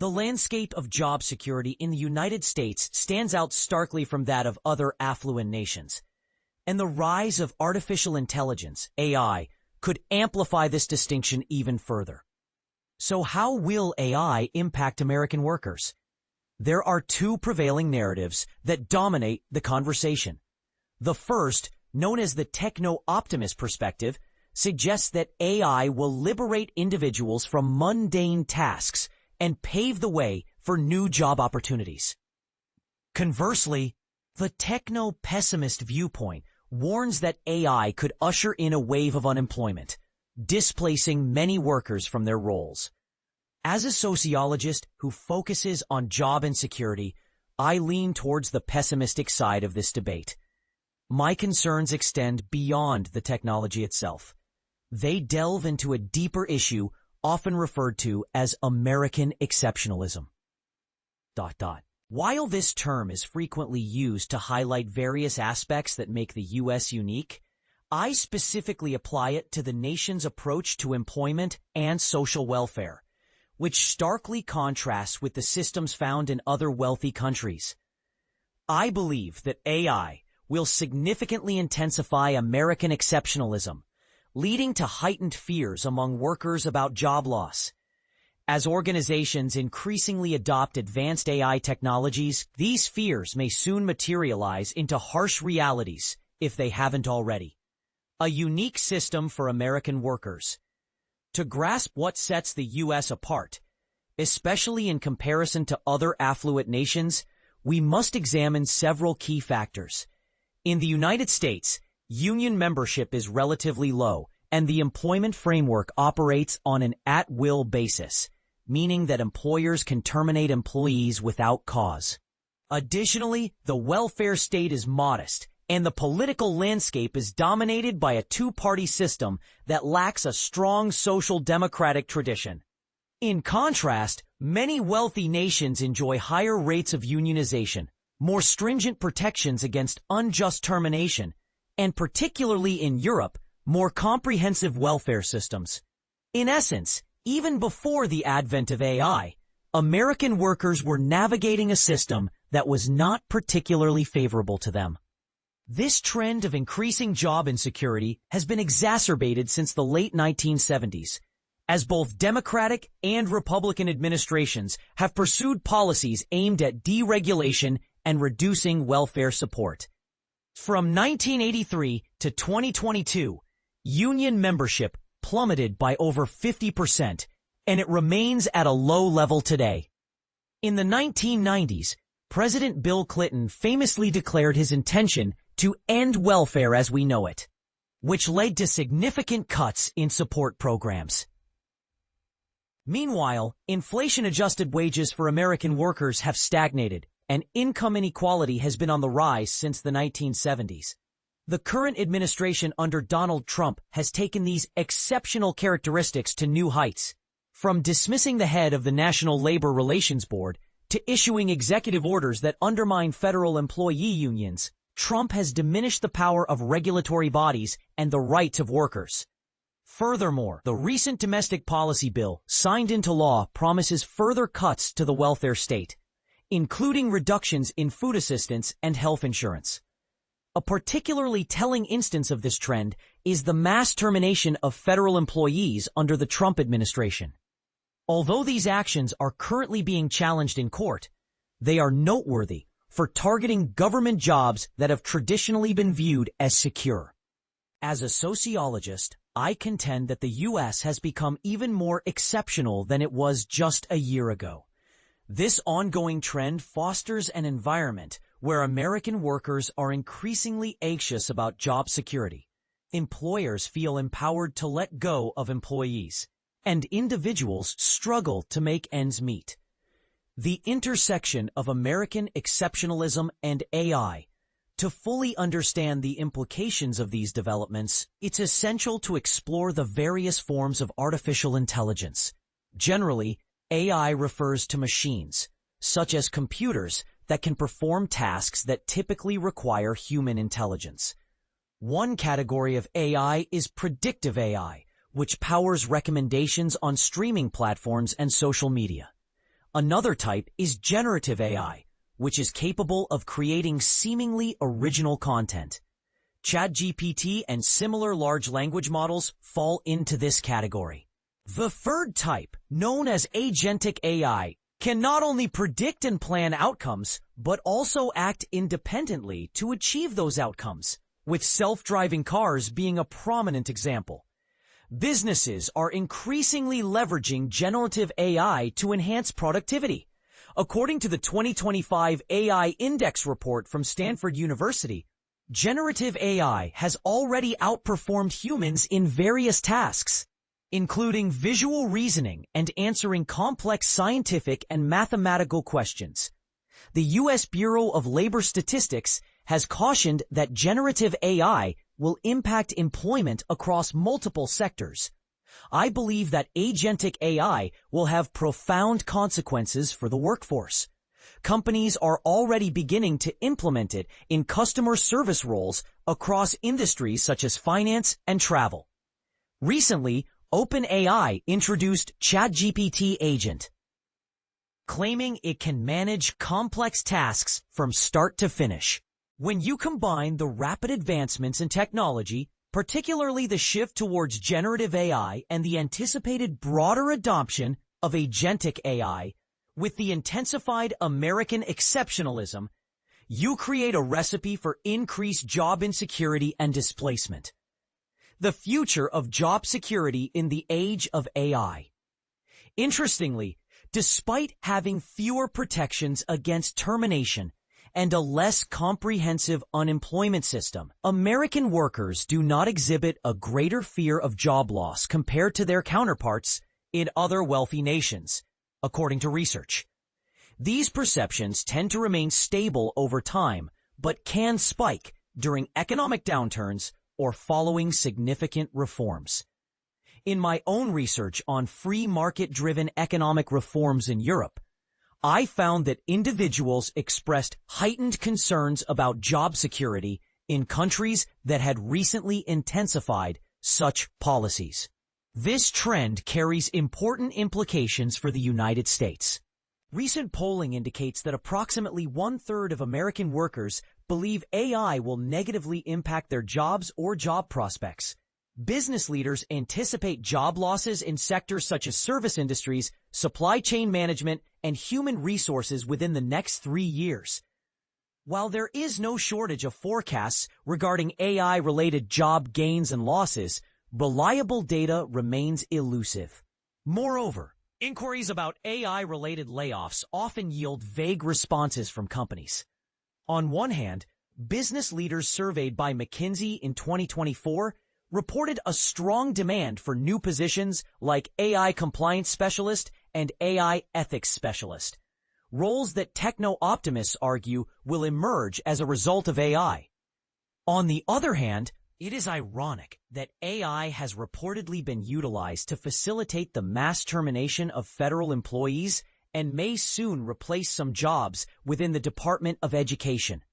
The landscape of job security in the United States stands out starkly from that of other affluent nations. And the rise of artificial intelligence, AI, could amplify this distinction even further. So how will AI impact American workers? There are two prevailing narratives that dominate the conversation. The first, known as the techno-optimist perspective, suggests that AI will liberate individuals from mundane tasks and pave the way for new job opportunities. Conversely, the techno-pessimist viewpoint warns that AI could usher in a wave of unemployment, displacing many workers from their roles. As a sociologist who focuses on job insecurity, I lean towards the pessimistic side of this debate. My concerns extend beyond the technology itself. They delve into a deeper issue often referred to as American exceptionalism. While this term is frequently used to highlight various aspects that make the U.S. unique, I specifically apply it to the nation's approach to employment and social welfare, which starkly contrasts with the systems found in other wealthy countries. I believe that AI will significantly intensify American exceptionalism, leading to heightened fears among workers about job loss. As organizations increasingly adopt advanced AI technologies, these fears may soon materialize into harsh realities if they haven't already. A unique system for American workers. To grasp what sets the U.S. apart, especially in comparison to other affluent nations, we must examine several key factors. In the United States, union membership is relatively low, and the employment framework operates on an at-will basis, meaning that employers can terminate employees without cause. Additionally, the welfare state is modest, and the political landscape is dominated by a two-party system that lacks a strong social democratic tradition. In contrast, many wealthy nations enjoy higher rates of unionization, more stringent protections against unjust termination, and particularly in Europe, more comprehensive welfare systems. In essence, even before the advent of AI, American workers were navigating a system that was not particularly favorable to them. This trend of increasing job insecurity has been exacerbated since the late 1970s, as both Democratic and Republican administrations have pursued policies aimed at deregulation and reducing welfare support. From 1983 to 2022, union membership plummeted by over 50%, and it remains at a low level today. In the 1990s, President Bill Clinton famously declared his intention to end welfare as we know it, which led to significant cuts in support programs. Meanwhile, inflation-adjusted wages for American workers have stagnated, and income inequality has been on the rise since the 1970s. The current administration under Donald Trump has taken these exceptional characteristics to new heights, from dismissing the head of the National Labor Relations Board to issuing executive orders that undermine federal employee unions. Trump has diminished the power of regulatory bodies and the rights of workers. Furthermore, the recent domestic policy bill signed into law promises further cuts to the welfare state, including reductions in food assistance and health insurance. A particularly telling instance of this trend is the mass termination of federal employees under the Trump administration. Although these actions are currently being challenged in court, they are noteworthy for targeting government jobs that have traditionally been viewed as secure. As a sociologist, I contend that the U.S. has become even more exceptional than it was just a year ago. This ongoing trend fosters an environment where American workers are increasingly anxious about job security. Employers feel empowered to let go of employees, and individuals struggle to make ends meet. The intersection of American exceptionalism and AI. To fully understand the implications of these developments, it's essential to explore the various forms of artificial intelligence. Generally, AI refers to machines, such as computers, that can perform tasks that typically require human intelligence. One category of AI is predictive AI, which powers recommendations on streaming platforms and social media. Another type is generative AI, which is capable of creating seemingly original content. ChatGPT and similar large language models fall into this category. The third type, known as agentic AI, can not only predict and plan outcomes, but also act independently to achieve those outcomes, with self-driving cars being a prominent example. Businesses are increasingly leveraging generative AI to enhance productivity. According to the 2025 AI Index report from Stanford University, generative AI has already outperformed humans in various tasks, including visual reasoning and answering complex scientific and mathematical questions. The U.S. Bureau of Labor Statistics has cautioned that generative AI will impact employment across multiple sectors. I believe that agentic AI will have profound consequences for the workforce. Companies are already beginning to implement it in customer service roles across industries such as finance and travel. Recently, OpenAI introduced ChatGPT Agent, claiming it can manage complex tasks from start to finish. When you combine the rapid advancements in technology, particularly the shift towards generative AI and the anticipated broader adoption of agentic AI, with the intensified American exceptionalism, you create a recipe for increased job insecurity and displacement. The future of job security in the age of AI. Interestingly, despite having fewer protections against termination and a less comprehensive unemployment system, American workers do not exhibit a greater fear of job loss compared to their counterparts in other wealthy nations, according to research. These perceptions tend to remain stable over time, but can spike during economic downturns or following significant reforms. In my own research on free market-driven economic reforms in Europe, I found that individuals expressed heightened concerns about job security in countries that had recently intensified such policies. This trend carries important implications for the United States. Recent polling indicates that approximately one-third of American workers believe AI will negatively impact their jobs or job prospects. Business leaders anticipate job losses in sectors such as service industries, supply chain management, and human resources within the next 3 years. While there is no shortage of forecasts regarding AI-related job gains and losses, reliable data remains elusive. Moreover, inquiries about AI-related layoffs often yield vague responses from companies. On one hand, business leaders surveyed by McKinsey in 2024 reported a strong demand for new positions like AI compliance specialist and AI ethics specialist, roles that techno-optimists argue will emerge as a result of AI. On the other hand, it is ironic that AI has reportedly been utilized to facilitate the mass termination of federal employees and may soon replace some jobs within the Department of Education.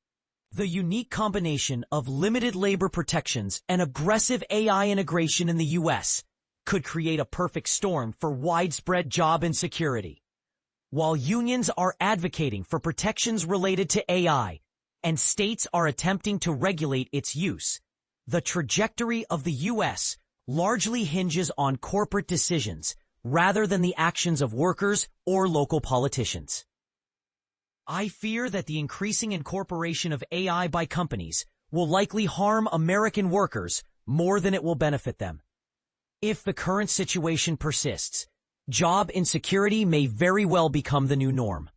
The unique combination of limited labor protections and aggressive AI integration in the U.S. could create a perfect storm for widespread job insecurity. While unions are advocating for protections related to AI and states are attempting to regulate its use, the trajectory of the U.S. largely hinges on corporate decisions rather than the actions of workers or local politicians. I fear that the increasing incorporation of AI by companies will likely harm American workers more than it will benefit them. If the current situation persists, job insecurity may very well become the new norm.